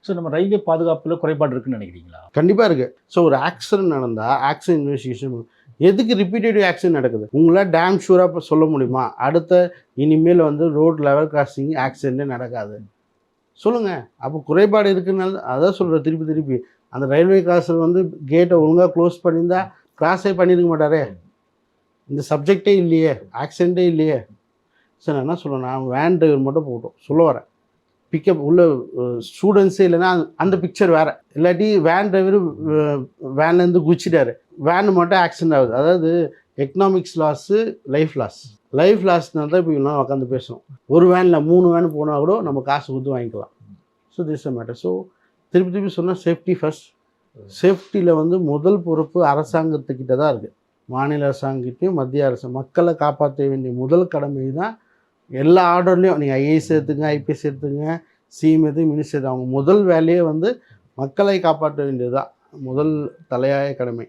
So நம்ம railway பாதுகாப்பில் குறைபாடு இருக்குன்னு நினைக்கிறீங்களா? கண்டிப்பாக இருக்குது. ஸோ ஒரு ஆக்சிடென்ட் நடந்தால் ஆக்சிடென்ட் இன்வெஸ்டிகேஷன் எதுக்கு ரிப்பீட்டேட்டிவ் ஆக்சிடென்ட் நடக்குது? உங்களால் டேம் ஷூராக சொல்ல முடியுமா அடுத்த இனிமேல் வந்து ரோட் லெவல் கிராசிங் ஆக்சிடென்ட்டே நடக்காது? சொல்லுங்கள். அப்போ குறைபாடு இருக்குனால அதான் சொல்கிறேன் திருப்பி அந்த ரயில்வே கிராஸர் வந்து கேட்டை ஒழுங்காக க்ளோஸ் பண்ணியிருந்தா கிராஸே பண்ணியிருக்க மாட்டாரே. இந்த சப்ஜெக்டே இல்லையே, ஆக்சிடென்ட்டே இல்லையே. சார் நான் என்ன சொல்கிறேன்னா வேன் டிரைவர் மட்டும் போட்டோம் சொல்ல வரேன். பிக்கப் உள்ள ஸ்டூடெண்ட்ஸே இல்லைன்னா அந்த பிக்சர் வேறு. இல்லாட்டி வேன் டிரைவர் வேன்லேருந்து குதிச்சிட்டாரு, வேன் மட்டும் ஆக்சிடென்ட் ஆகுது. அதாவது எக்கனாமிக்ஸ் லாஸு, லைஃப் லாஸ்னால் தான் இப்போ இவ்வளோ உட்காந்து பேசணும். ஒரு வேனில் 3 வேன் போனால் கூட நம்ம காசு கொடுத்து வாங்கிக்கலாம். So this a matter. So திருப்பி சொன்னால் சேஃப்டி ஃபஸ்ட். சேஃப்டியில் வந்து முதல் பொறுப்பு அரசாங்கத்துக்கிட்ட தான் இருக்குது. மாநில அரசாங்கத்தையும் மத்திய அரசு மக்களை காப்பாற்ற வேண்டிய முதல் கடமை தான். எல்லா ஆர்டர்லேயும் நீங்கள் ஐஏஎஸ் எடுத்துங்க, ஐபிஎஸ் எடுத்துங்க, சிஎம் எடுத்து, மினிஸ்டர் அவங்க முதல் வேலையே வந்து மக்களை காப்பாற்ற வேண்டியது தான் முதல் தலையாய கடமை.